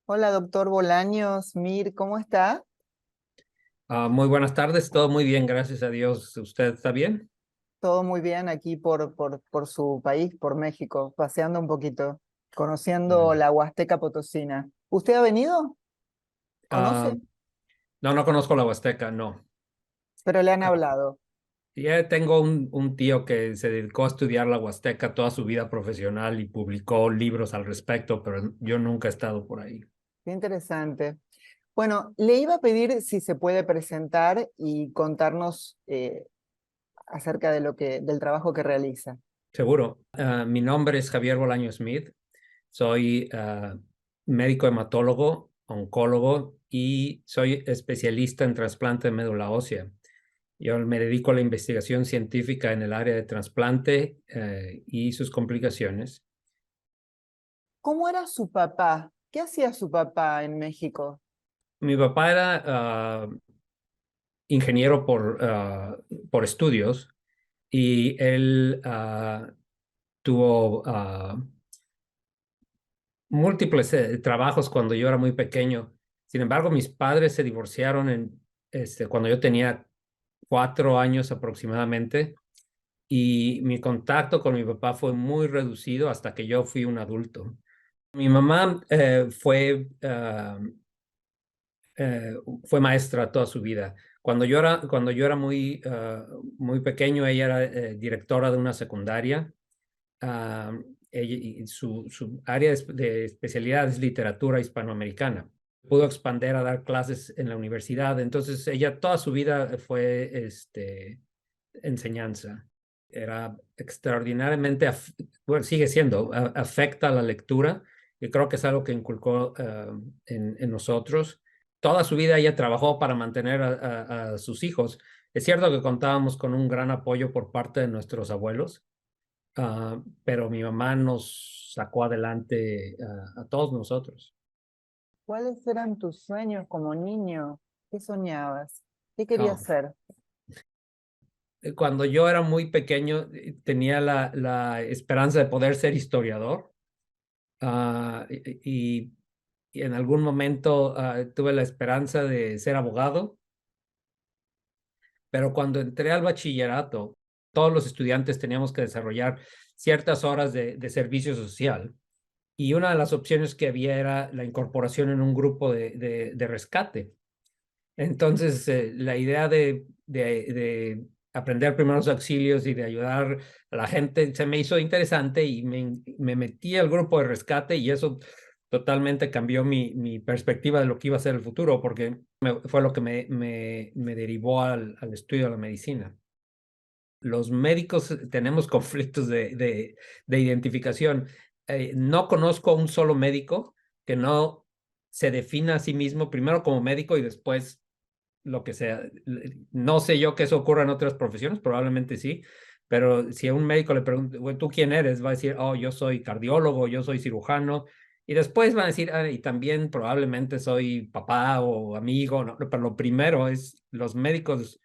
Hola, doctor Bolaños, ¿cómo está? Muy buenas tardes, todo muy bien, gracias a Dios. ¿Usted está bien? Todo muy bien aquí por su país, por México, paseando un poquito, conociendo Bueno. la Huasteca Potosina. ¿Usted ha venido? Ah, ¿Conoce? no, no conozco la Huasteca, no. Pero le han Ah, hablado. ya tengo un tío que se dedicó a estudiar la Huasteca toda su vida profesional y publicó libros al respecto, pero yo nunca he estado por ahí. Qué interesante. Bueno, le iba a pedir si se puede presentar y contarnos acerca de del trabajo que realiza. Seguro. Mi nombre es Javier Bolaño Smith. Soy médico hematólogo, oncólogo y soy especialista en trasplante de médula ósea. Yo me dedico a la investigación científica en el área de trasplante y sus complicaciones. ¿Cómo era su papá? ¿Qué hacía su papá en México? Mi papá era ingeniero por estudios y él tuvo múltiples trabajos cuando yo era muy pequeño. Sin embargo, mis padres se divorciaron cuando yo tenía 4 años aproximadamente y mi contacto con mi papá fue muy reducido hasta que yo fui un adulto. Mi mamá fue maestra toda su vida. Cuando yo era muy pequeño, ella era directora de una secundaria. Ah, y su área de especialidad es literatura hispanoamericana. Pudo expander a dar clases en la universidad. Entonces, ella toda su vida fue enseñanza. Era extraordinariamente, bueno, sigue siendo, afecta a la lectura y creo que es algo que inculcó en nosotros. Toda su vida ella trabajó para mantener a sus hijos. Es cierto que contábamos con un gran apoyo por parte de nuestros abuelos, pero mi mamá nos sacó adelante a todos nosotros. ¿Cuáles eran tus sueños como niño? ¿Qué soñabas? ¿Qué querías Ah, ser? Cuando yo era muy pequeño, tenía la esperanza de poder ser historiador. Ah, y en algún momento tuve la esperanza de ser abogado, pero cuando entré al bachillerato, todos los estudiantes teníamos que desarrollar ciertas horas de servicio social y una de las opciones que había era la incorporación en un grupo de rescate. Entonces, la idea de aprender primeros auxilios y de ayudar a la gente se me hizo interesante y me metí al grupo de rescate y eso totalmente cambió mi perspectiva de lo que iba a ser el futuro, porque fue lo que me derivó al estudio de la medicina. Los médicos tenemos conflictos de identificación. No conozco a un solo médico que no se defina a sí mismo primero como médico y después lo que sea. No sé yo que eso ocurra en otras profesiones, probablemente sí, pero si a un médico le pregunto, "Bueno, ¿tú quién eres?" Va a decir, oh, yo soy cardiólogo, yo soy cirujano, y después va a decir, y también probablemente soy papá o amigo, ¿no? Pero lo primero es, los médicos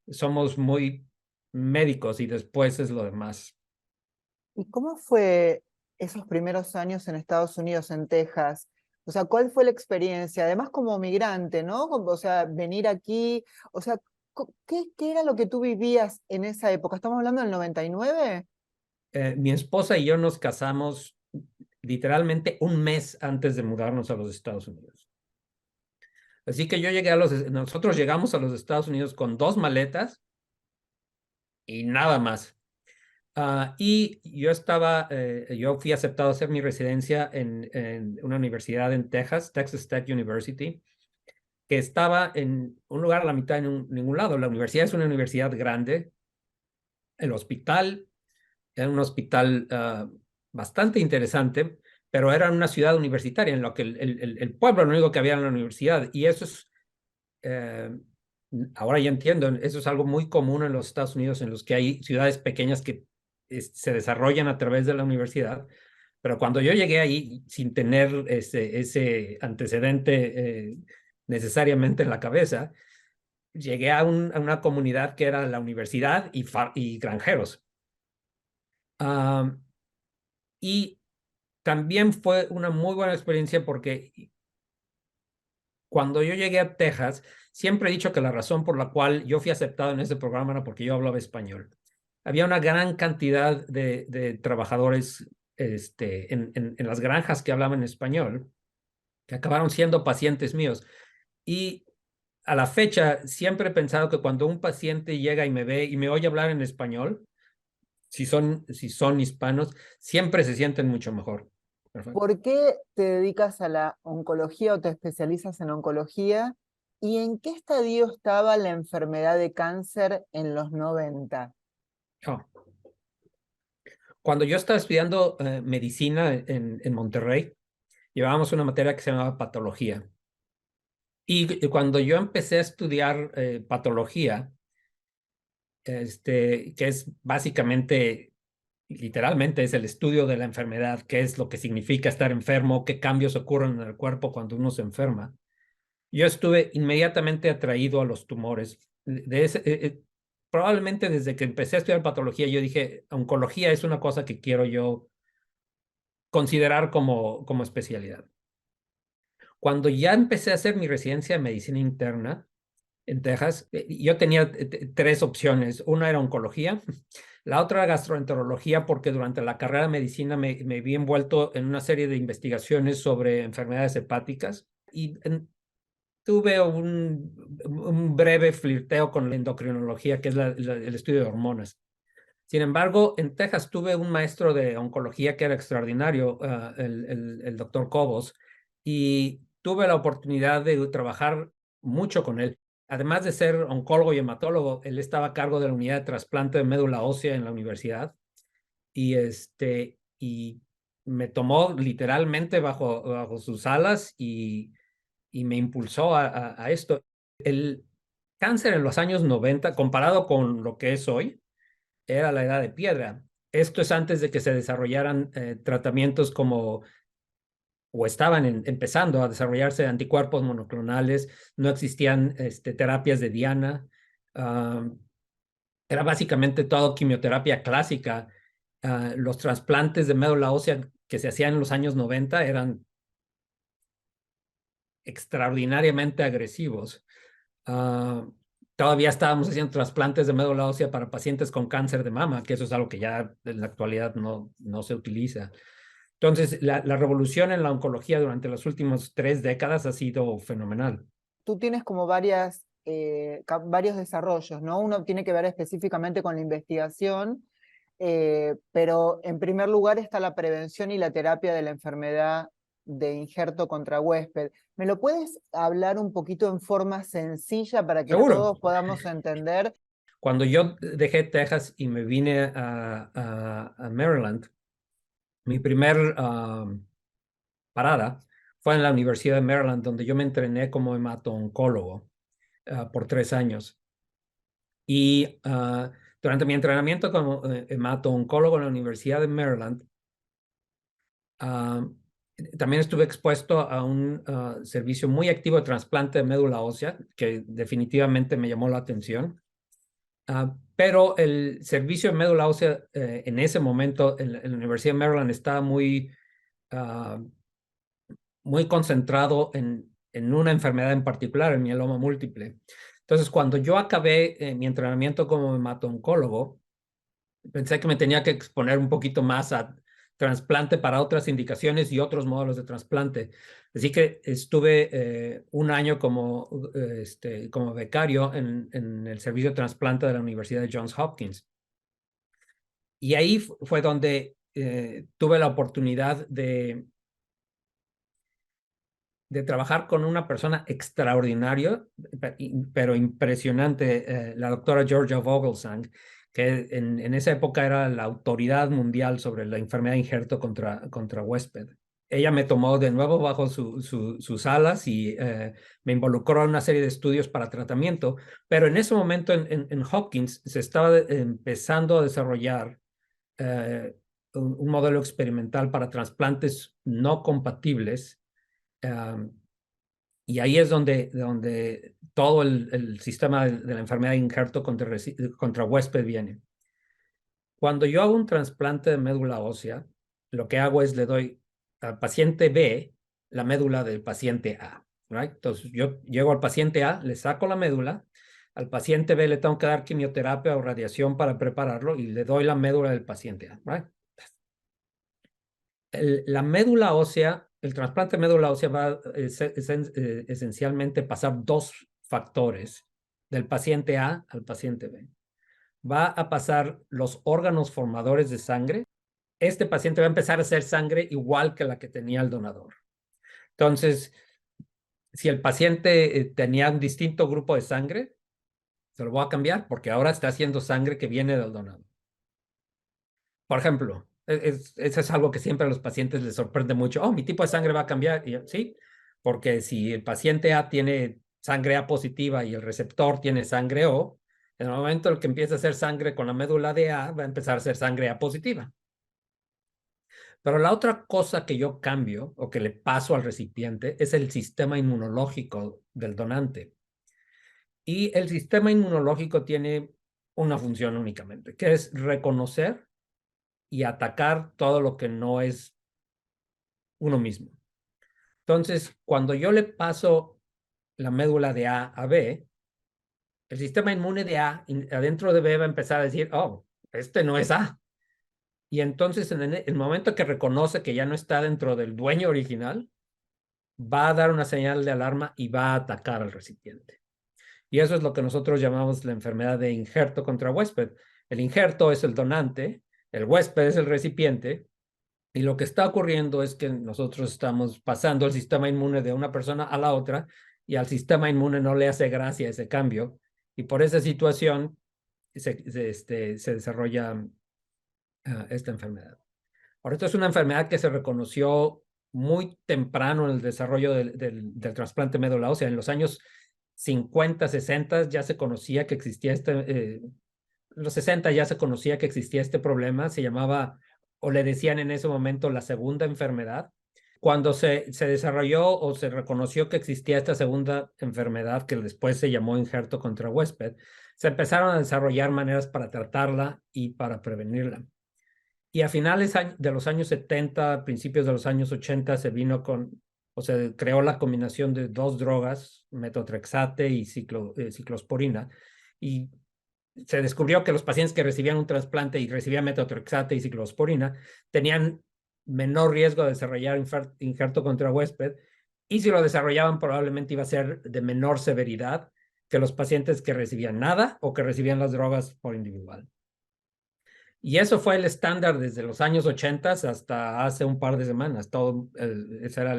somos muy médicos y después es lo demás. ¿Y cómo fue esos primeros años en Estados Unidos, en Texas? O sea, ¿cuál fue la experiencia? Además, como migrante, ¿no? O sea, venir aquí, o sea, ¿qué era lo que tú vivías en esa época? ¿Estamos hablando del 99? Mi esposa y yo nos casamos literalmente un mes antes de mudarnos a los Estados Unidos. Así que nosotros llegamos a los Estados Unidos con 2 maletas y nada más. Y yo fui aceptado a hacer mi residencia en una universidad en Texas, Texas Tech University, que estaba en un lugar a la mitad en ningún lado. La universidad es una universidad grande. El hospital era un hospital bastante interesante, pero era una ciudad universitaria en lo que el pueblo lo único que había en la universidad. Y eso es eh, ahora ya entiendo, eso es algo muy común en los Estados Unidos, en los que hay ciudades pequeñas que se desarrollan a través de la universidad. Pero cuando yo llegué ahí sin tener ese antecedente necesariamente en la cabeza, llegué a una comunidad que era la universidad y granjeros. Ah, y también fue una muy buena experiencia porque Cuando yo llegué a Texas, siempre he dicho que la razón por la cual yo fui aceptado en ese programa era porque yo hablaba español. Había una gran cantidad de trabajadores en las granjas que hablaban español, que acabaron siendo pacientes míos. Y a la fecha siempre he pensado que cuando un paciente llega y me ve y me oye hablar en español, si son hispanos, siempre se sienten mucho mejor. Perfecto. ¿Por qué te dedicas a la oncología o te especializas en oncología? ¿Y en qué estadio estaba la enfermedad de cáncer en los 90? Oh. Cuando yo estaba estudiando medicina en Monterrey, llevábamos una materia que se llamaba patología. Y cuando yo empecé a estudiar patología, que es básicamente, literalmente, es el estudio de la enfermedad, qué es lo que significa estar enfermo, qué cambios ocurren en el cuerpo cuando uno se enferma. Yo estuve inmediatamente atraído a los tumores. Probablemente desde que empecé a estudiar patología, yo dije, oncología es una cosa que quiero yo considerar como especialidad. Cuando ya empecé a hacer mi residencia de medicina interna en Texas, yo tenía tres opciones. Una era oncología, la otra era gastroenterología, porque durante la carrera de medicina me vi envuelto en una serie de investigaciones sobre enfermedades hepáticas y tuve un breve flirteo con la endocrinología, que es el estudio de hormonas. Sin embargo, en Texas tuve un maestro de oncología que era extraordinario, el doctor Cobos, y tuve la oportunidad de trabajar mucho con él. Además de ser oncólogo y hematólogo, él estaba a cargo de la unidad de trasplante de médula ósea en la universidad y me tomó literalmente bajo sus alas y me impulsó a esto. El cáncer en los años 90, comparado con lo que es hoy, era la edad de piedra. Esto es antes de que se desarrollaran tratamientos como, o estaban empezando a desarrollarse anticuerpos monoclonales, no existían terapias de diana, era básicamente todo quimioterapia clásica. Los trasplantes de médula ósea que se hacían en los años 90 eran extraordinariamente agresivos. Uh, Todavía estábamos haciendo trasplantes de médula ósea para pacientes con cáncer de mama, que eso es algo que ya en la actualidad no se utiliza. Entonces, la revolución en la oncología durante las últimas 3 décadas ha sido fenomenal. Tú tienes como varios desarrollos, ¿no? Uno tiene que ver específicamente con la investigación, pero en primer lugar está la prevención y la terapia de la enfermedad de injerto contra huésped. ¿Me lo puedes hablar un poquito en forma sencilla para que Seguro. todos podamos entender? Cuando yo dejé Texas y me vine a Maryland, mi primer parada fue en la Universidad de Maryland, donde yo me entrené como hemato-oncólogo por 3 años. Y durante mi entrenamiento como hemato-oncólogo en la Universidad de Maryland, uh, también estuve expuesto a un servicio muy activo de trasplante de médula ósea, que definitivamente me llamó la atención. Pero el servicio de médula ósea en ese momento en la Universidad de Maryland estaba muy concentrado en una enfermedad en particular, el mieloma múltiple. Entonces, cuando yo acabé mi entrenamiento como hemato-oncólogo, pensé que me tenía que exponer un poquito más a trasplante para otras indicaciones y otros módulos de trasplante. Así que estuve un año como becario en el servicio de trasplante de la Universidad de Johns Hopkins. Y ahí fue donde tuve la oportunidad de trabajar con una persona extraordinaria, pero impresionante, la doctora Georgia Vogelsang, que en esa época era la autoridad mundial sobre la enfermedad de injerto contra huésped. Ella me tomó de nuevo bajo sus alas y me involucró en una serie de estudios para tratamiento, pero en ese momento en Hopkins se estaba empezando a desarrollar un modelo experimental para trasplantes no compatibles. Um, y ahí es donde todo el sistema de la enfermedad de injerto contra huésped viene. Cuando yo hago un trasplante de médula ósea, lo que hago es le doy al paciente B la médula del paciente A. right? Entonces yo llego al paciente A, le saco la médula, al paciente B le tengo que dar quimioterapia o radiación para prepararlo y le doy la médula del paciente A, right? La médula ósea, el trasplante de médula ósea va a esencialmente pasar dos factores del paciente A al paciente B. Va a pasar los órganos formadores de sangre. Este paciente va a empezar a hacer sangre igual que la que tenía el donador. Entonces, si el paciente tenía un distinto grupo de sangre, se lo voy a cambiar porque ahora está haciendo sangre que viene del donador. Por ejemplo, eso es algo que siempre a los pacientes les sorprende mucho. Oh, mi tipo de sangre va a cambiar. Y yo, sí, porque si el paciente A tiene sangre A positiva y el receptor tiene sangre O, en el momento en el que empieza a hacer sangre con la médula de A, va a empezar a hacer sangre A positiva. Pero la otra cosa que yo cambio o que le paso al recipiente es el sistema inmunológico del donante. Y el sistema inmunológico tiene una función únicamente, que es reconocer y atacar todo lo que no es uno mismo. Entonces, cuando yo le paso la médula de A a B, el sistema inmune de A adentro de B va a empezar a decir, oh, este no es A. Y entonces en el momento que reconoce que ya no está dentro del dueño original, va a dar una señal de alarma y va a atacar al recipiente. Y eso es lo que nosotros llamamos la enfermedad de injerto contra huésped. El injerto es el donante, el huésped es el recipiente, y lo que está ocurriendo es que nosotros estamos pasando el sistema inmune de una persona a la otra y al sistema inmune no le hace gracia ese cambio. Y por esa situación se desarrolla esta enfermedad. Ahora, esto es una enfermedad que se reconoció muy temprano en el desarrollo del trasplante médula ósea. En los años 50, 60 ya se conocía que existía en los 60 ya se conocía que existía este problema, se llamaba, o le decían en ese momento, la segunda enfermedad. Cuando se desarrolló o se reconoció que existía esta segunda enfermedad, que después se llamó injerto contra huésped, se empezaron a desarrollar maneras para tratarla y para prevenirla. Y a finales de los años 70, principios de los años 80, se vino o se creó la combinación de dos drogas, metotrexate y ciclosporina, y se descubrió que los pacientes que recibían un trasplante y recibían metotrexate y ciclosporina tenían menor riesgo de desarrollar injerto contra huésped, y si lo desarrollaban probablemente iba a ser de menor severidad que los pacientes que recibían nada o que recibían las drogas por individual. Y eso fue el estándar desde los años 80 hasta hace un par de semanas. Esa era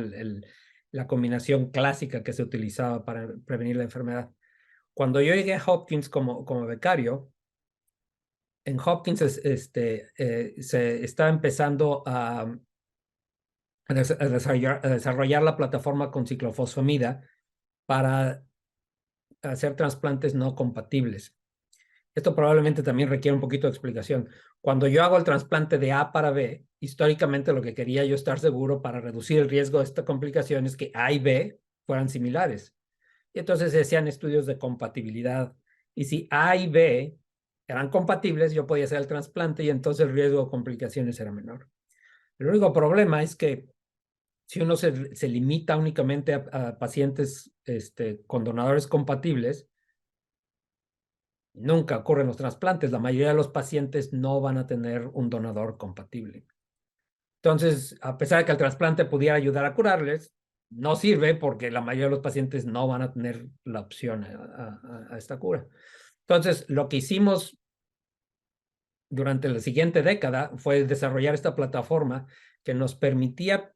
la combinación clásica que se utilizaba para prevenir la enfermedad. Cuando yo llegué a Hopkins como becario, en Hopkins se estaba empezando a desarrollar la plataforma con ciclofosfamida para hacer trasplantes no compatibles. Esto probablemente también requiere un poquito de explicación. Cuando yo hago el trasplante de A para B, históricamente lo que quería yo estar seguro para reducir el riesgo de esta complicación es que A y B fueran similares. Y entonces se hacían estudios de compatibilidad. Y si A y B eran compatibles, yo podía hacer el trasplante y entonces el riesgo de complicaciones era menor. El único problema es que si uno se limita únicamente a pacientes con donadores compatibles, nunca ocurren los trasplantes. La mayoría de los pacientes no van a tener un donador compatible. Entonces, a pesar de que el trasplante pudiera ayudar a curarles, no sirve porque la mayoría de los pacientes no van a tener la opción a esta cura. Entonces, lo que hicimos durante la siguiente década fue desarrollar esta plataforma que nos permitía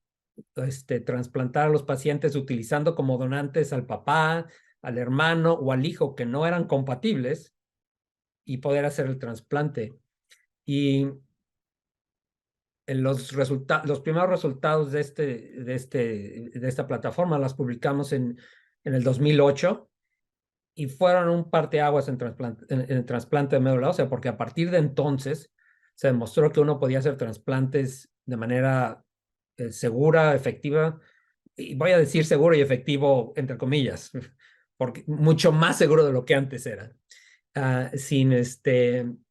trasplantar a los pacientes utilizando como donantes al papá, al hermano o al hijo que no eran compatibles y poder hacer el trasplante. Y los primeros resultados de esta plataforma las publicamos en el 2008 y fueron un parteaguas en el trasplante de médula ósea, porque a partir de entonces se demostró que uno podía hacer trasplantes de manera segura, efectiva, y voy a decir seguro y efectivo entre comillas, porque mucho más seguro de lo que antes era, sin sin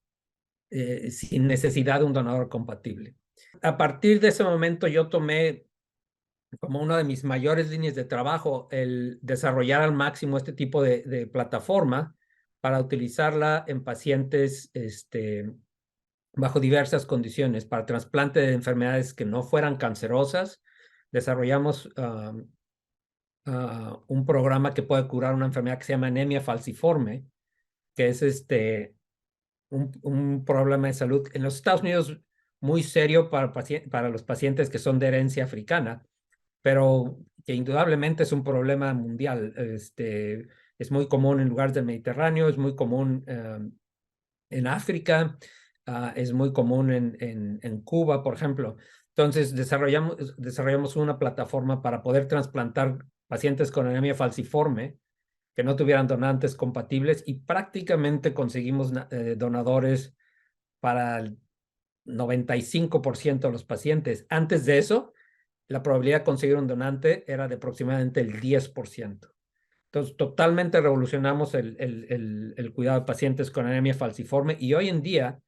necesidad de un donador compatible. A partir de ese momento yo tomé como una de mis mayores líneas de trabajo el desarrollar al máximo este tipo de plataforma para utilizarla en pacientes bajo diversas condiciones, para trasplante de enfermedades que no fueran cancerosas. Desarrollamos un programa que puede curar una enfermedad que se llama anemia falciforme, que es un problema de salud en los Estados Unidos muy serio para los pacientes que son de herencia africana, pero que indudablemente es un problema mundial. Es muy común en lugares del Mediterráneo, es muy común en África, es muy común en Cuba, por ejemplo. Entonces, desarrollamos una plataforma para poder trasplantar pacientes con anemia falciforme que no tuvieran donantes compatibles y prácticamente conseguimos donadores para el 95% de los pacientes. Antes de eso, la probabilidad de conseguir un donante era de aproximadamente el 10%. Entonces, totalmente revolucionamos el cuidado de pacientes con anemia falciforme y hoy en día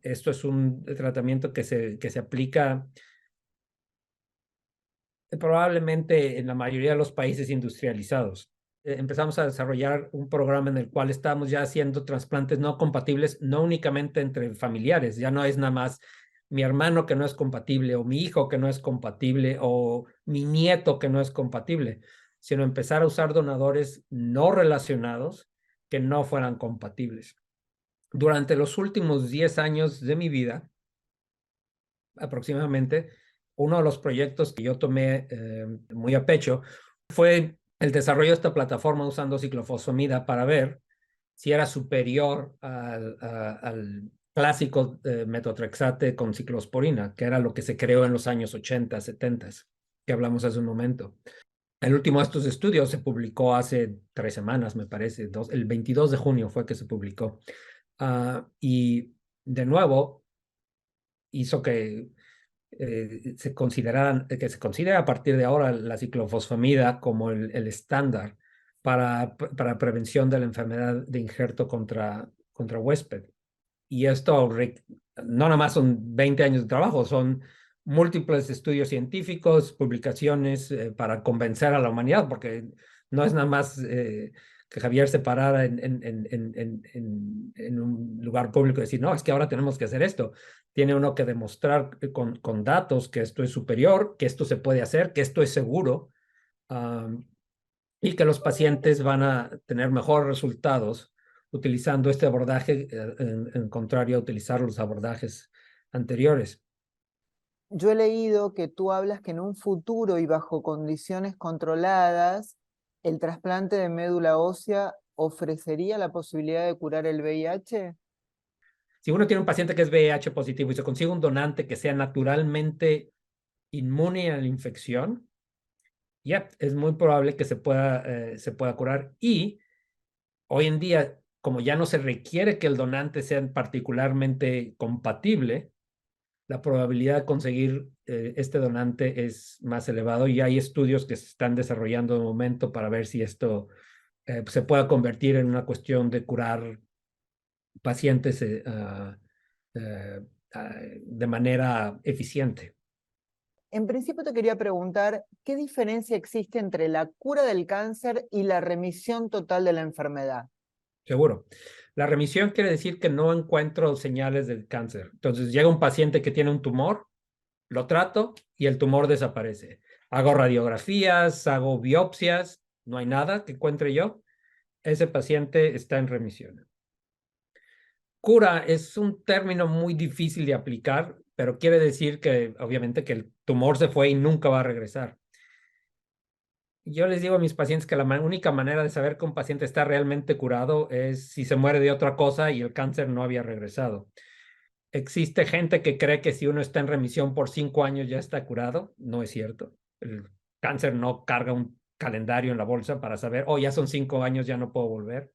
esto es un tratamiento que se aplica probablemente en la mayoría de los países industrializados. Empezamos a desarrollar un programa en el cual estamos ya haciendo trasplantes no compatibles, no únicamente entre familiares, ya no es nada más mi hermano que no es compatible o mi hijo que no es compatible o mi nieto que no es compatible, sino empezar a usar donadores no relacionados que no fueran compatibles. Durante los últimos 10 años de mi vida, aproximadamente, uno de los proyectos que yo tomé muy a pecho fue el desarrollo de esta plataforma usando ciclofosfamida para ver si era superior al clásico metotrexate con ciclosporina, que era lo que se creó en los años 80, 70, que hablamos hace un momento. El último de estos estudios se publicó hace 3 semanas, me parece, el 22 de junio fue que se publicó. Y de nuevo hizo que que se considera a partir de ahora la ciclofosfamida como el estándar para prevención de la enfermedad de injerto contra huésped. Y esto no nada más son 20 años de trabajo, son múltiples estudios científicos, publicaciones para convencer a la humanidad, porque no es nada más que Javier se parara en un lugar público y decir, no, es que ahora tenemos que hacer esto. Tiene uno que demostrar con datos que esto es superior, que esto se puede hacer, que esto es seguro, um, y que los pacientes van a tener mejores resultados utilizando este abordaje en contrario a utilizar los abordajes anteriores. Yo he leído que tú hablas que en un futuro y bajo condiciones controladas, el trasplante de médula ósea ofrecería la posibilidad de curar el VIH. Si uno tiene un paciente que es VIH positivo y se consigue un donante que sea naturalmente inmune a la infección, ya es muy probable que se pueda curar. Y hoy en día, como ya no se requiere que el donante sea particularmente compatible, la probabilidad de conseguir este donante es más elevado y hay estudios que se están desarrollando de momento para ver si esto se pueda convertir en una cuestión de curar pacientes de manera eficiente. En principio te quería preguntar, ¿qué diferencia existe entre la cura del cáncer y la remisión total de la enfermedad? Seguro. La remisión quiere decir que no encuentro señales del cáncer. Entonces llega un paciente que tiene un tumor, lo trato y el tumor desaparece. Hago radiografías, hago biopsias, no hay nada que encuentre yo. Ese paciente está en remisión. Cura es un término muy difícil de aplicar, pero quiere decir que obviamente que el tumor se fue y nunca va a regresar. Yo les digo a mis pacientes que la única manera de saber que un paciente está realmente curado es si se muere de otra cosa y el cáncer no había regresado. Existe gente que cree que si uno está en remisión por 5 años ya está curado. No es cierto. El cáncer no carga un calendario en la bolsa para saber, oh, ya son 5 años, ya no puedo volver.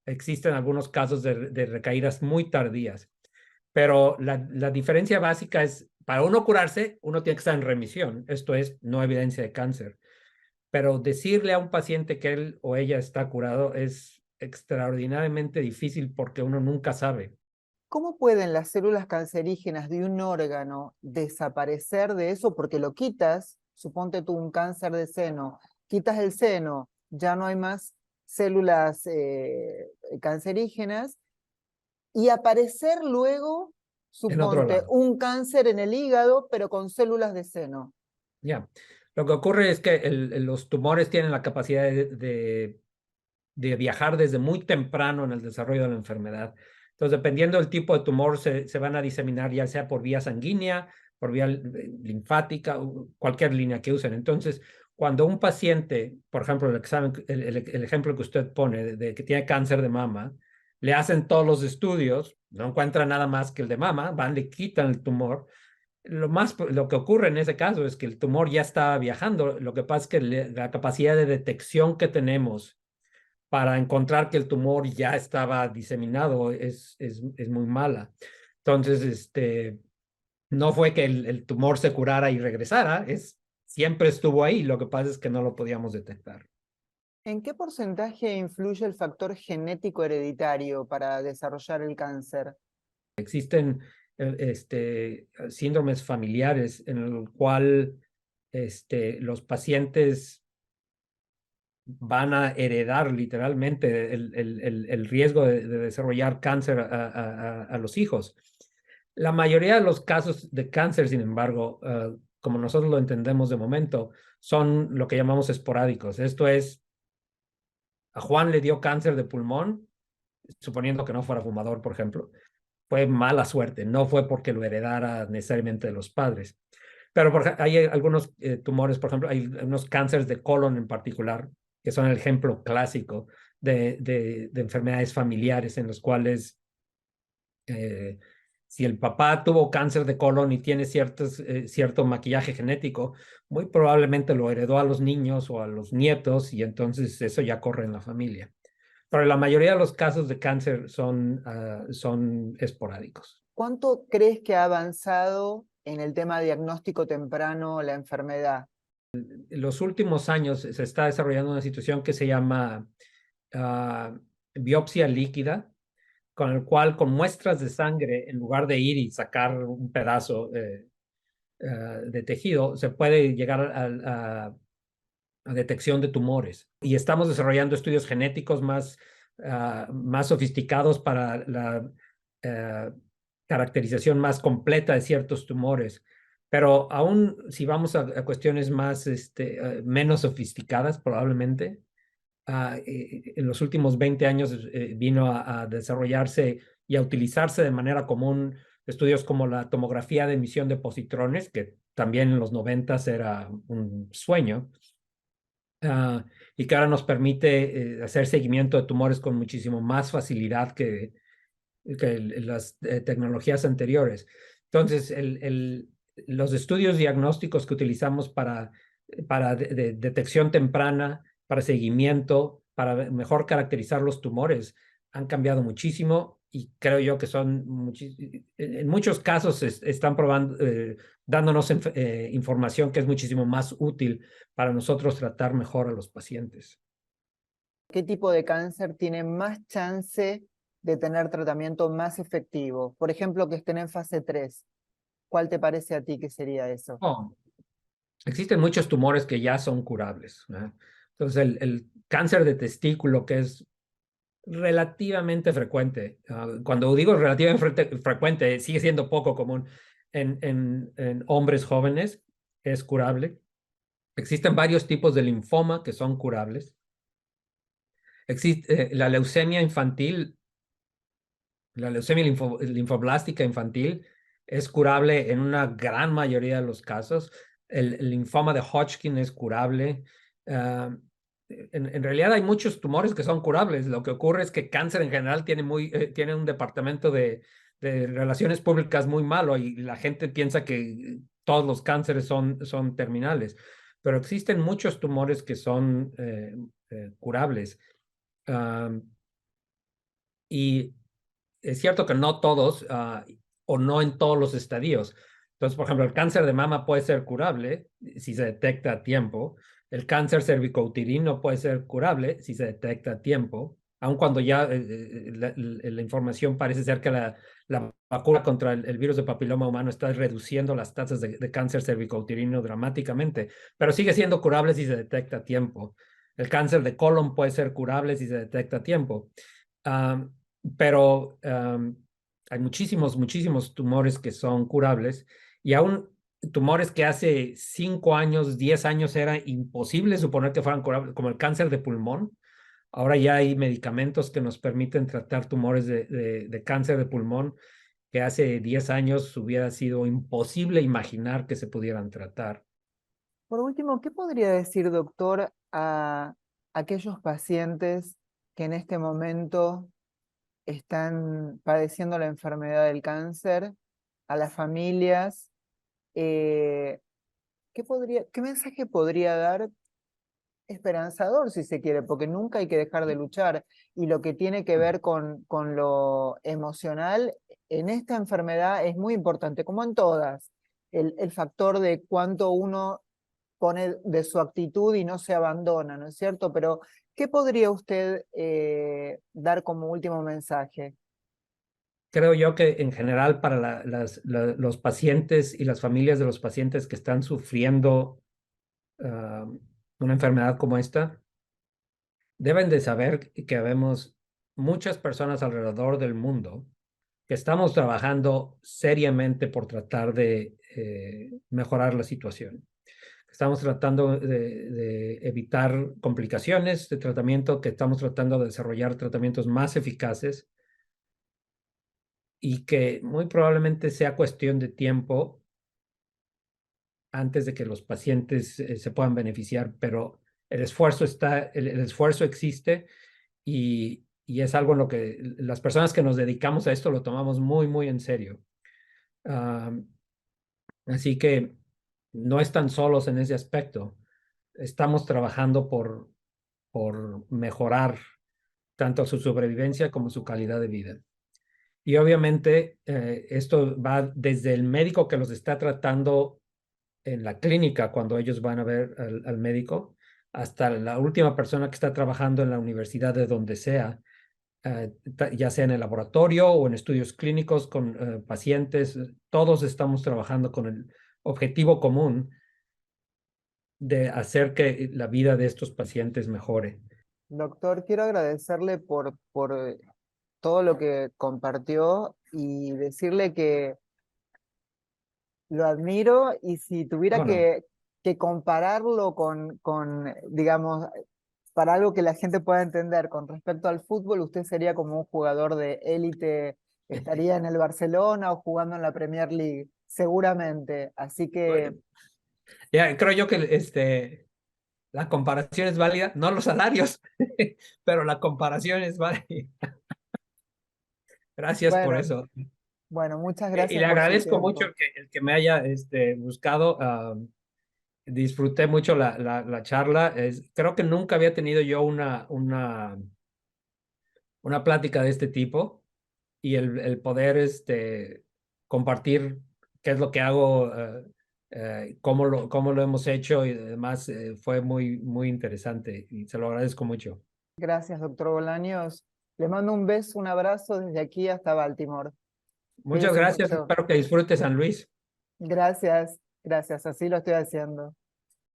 Existen algunos casos de recaídas muy tardías, pero la diferencia básica es, para uno curarse, uno tiene que estar en remisión. Esto es, no evidencia de cáncer. Pero decirle a un paciente que él o ella está curado es extraordinariamente difícil porque uno nunca sabe. ¿Cómo pueden las células cancerígenas de un órgano desaparecer de eso? Porque lo quitas, suponte tú un cáncer de seno, quitas el seno, ya no hay más células cancerígenas, y aparecer luego, en otro suponte, lado. un cáncer en el hígado, pero con células de seno. Ya. Lo que ocurre es que los tumores tienen la capacidad de viajar desde muy temprano en el desarrollo de la enfermedad. Entonces, dependiendo del tipo de tumor, se van a diseminar ya sea por vía sanguínea, por vía linfática, cualquier línea que usen. Entonces, cuando un paciente, por ejemplo, el ejemplo que usted pone de que tiene cáncer de mama, le hacen todos los estudios, no encuentran nada más que el de mama, van, le quitan el tumor. Lo que ocurre en ese caso es que el tumor ya está viajando. Lo que pasa es que la capacidad de detección que tenemos para encontrar que el tumor ya estaba diseminado es muy mala. Entonces, no fue que el tumor se curara y regresara, siempre estuvo ahí, lo que pasa es que no lo podíamos detectar. ¿En qué porcentaje influye el factor genético hereditario para desarrollar el cáncer? Existen síndromes familiares en el cual los pacientes van a heredar literalmente el riesgo de desarrollar cáncer a los hijos. La mayoría de los casos de cáncer, sin embargo, como nosotros lo entendemos de momento, son lo que llamamos esporádicos. Esto es, a Juan le dio cáncer de pulmón, suponiendo que no fuera fumador, por ejemplo. Fue mala suerte, no fue porque lo heredara necesariamente de los padres. Pero hay algunos tumores, por ejemplo, hay unos cánceres de colon en particular, que son el ejemplo clásico de enfermedades familiares en los cuales eh, si el papá tuvo cáncer de colon y tiene cierto maquillaje genético, muy probablemente lo heredó a los niños o a los nietos y entonces eso ya corre en la familia. Pero la mayoría de los casos de cáncer son esporádicos. ¿Cuánto crees que ha avanzado en el tema diagnóstico temprano la enfermedad? En los últimos años se está desarrollando una situación que se llama biopsia líquida, con el cual con muestras de sangre, en lugar de ir y sacar un pedazo de tejido, se puede llegar a detección de tumores. Y estamos desarrollando estudios genéticos más sofisticados para la uh, caracterización más completa de ciertos tumores. Pero aún si vamos a cuestiones menos sofisticadas, probablemente, en los últimos 20 años vino a desarrollarse y a utilizarse de manera común estudios como la tomografía de emisión de positrones, que también en los 90 era un sueño, y que ahora nos permite hacer seguimiento de tumores con muchísimo más facilidad que las tecnologías anteriores. Entonces, los estudios diagnósticos que utilizamos para detección temprana, para seguimiento, para mejor caracterizar los tumores, han cambiado muchísimo y creo yo que en muchos casos están probando, dándonos información que es muchísimo más útil para nosotros tratar mejor a los pacientes. ¿Qué tipo de cáncer tiene más chance de tener tratamiento más efectivo? Por ejemplo, que estén en fase 3. ¿Cuál te parece a ti que sería eso? Oh, existen muchos tumores que ya son curables, ¿verdad? Entonces, el cáncer de testículo, que es relativamente frecuente, cuando digo relativamente frecuente, sigue siendo poco común en hombres jóvenes, es curable. Existen varios tipos de linfoma que son curables. Existe la leucemia infantil, la leucemia linfoblástica infantil es curable en una gran mayoría de los casos. El linfoma de Hodgkin es curable. Uh, en realidad hay muchos tumores que son curables. Lo que ocurre es que cáncer en general tiene un departamento de relaciones públicas muy malo y la gente piensa que todos los cánceres son terminales. Pero existen muchos tumores que son curables. Uh, y es cierto que no todos o no en todos los estadios. Entonces, por ejemplo, el cáncer de mama puede ser curable si se detecta a tiempo. El cáncer cervicouterino puede ser curable si se detecta a tiempo. aun cuando ya la información parece ser que la vacuna contra el virus de papiloma humano está reduciendo las tasas de cáncer cervicouterino dramáticamente, pero sigue siendo curable si se detecta a tiempo. El cáncer de colon puede ser curable si se detecta a tiempo. Um, pero hay muchísimos tumores que son curables y aún tumores que hace 5 años, 10 años era imposible suponer que fueran curables, como el cáncer de pulmón. Ahora ya hay medicamentos que nos permiten tratar tumores de cáncer de pulmón que hace 10 años hubiera sido imposible imaginar que se pudieran tratar. Por último, ¿qué podría decir, doctor, a aquellos pacientes que en este momento están padeciendo la enfermedad del cáncer, a las familias? eh, ¿Qué mensaje podría dar esperanzador, si se quiere? Porque nunca hay que dejar de luchar. Y lo que tiene que ver con lo emocional, en esta enfermedad es muy importante, como en todas, el factor de cuánto uno pone de su actitud y no se abandona, ¿no es cierto? Pero, ¿qué podría usted dar como último mensaje? Creo yo que en general para los pacientes y las familias de los pacientes que están sufriendo una enfermedad como esta, deben de saber que habemos muchas personas alrededor del mundo que estamos trabajando seriamente por tratar de mejorar la situación. Estamos tratando de evitar complicaciones de tratamiento, que estamos tratando de desarrollar tratamientos más eficaces y que muy probablemente sea cuestión de tiempo antes de que los pacientes se puedan beneficiar, pero el esfuerzo está, el esfuerzo existe y es algo en lo que las personas que nos dedicamos a esto lo tomamos muy en serio. Um, Así que no están solos en ese aspecto. Estamos trabajando por mejorar tanto su sobrevivencia como su calidad de vida. Y obviamente esto va desde el médico que los está tratando en la clínica cuando ellos van a ver al médico, hasta la última persona que está trabajando en la universidad de donde sea, ya sea en el laboratorio o en estudios clínicos con pacientes, todos estamos trabajando con el objetivo común de hacer que la vida de estos pacientes mejore. Doctor, quiero agradecerle por todo lo que compartió y decirle que lo admiro, y si tuviera Bueno, que compararlo digamos, para algo que la gente pueda entender con respecto al fútbol, usted sería como un jugador de élite, estaría en el Barcelona o jugando en la Premier League, seguramente. Así que, ya creo yo que la comparación es válida, no los salarios, pero la comparación es válida. Gracias por bueno, eso. bueno, muchas Y gracias le por su agradezco mucho tiempo. el que me haya buscado. Disfruté mucho la charla. Creo que nunca había tenido yo una plática de este tipo y el poder compartir qué es lo que hago, cómo lo hemos hecho y demás, fue muy interesante y se lo agradezco mucho. Gracias, doctor Bolaños. Le mando un beso, un abrazo desde aquí hasta Baltimore. Muchas Cuídese gracias. mucho. Espero que disfrute San Luis. Gracias, gracias, así lo estoy haciendo.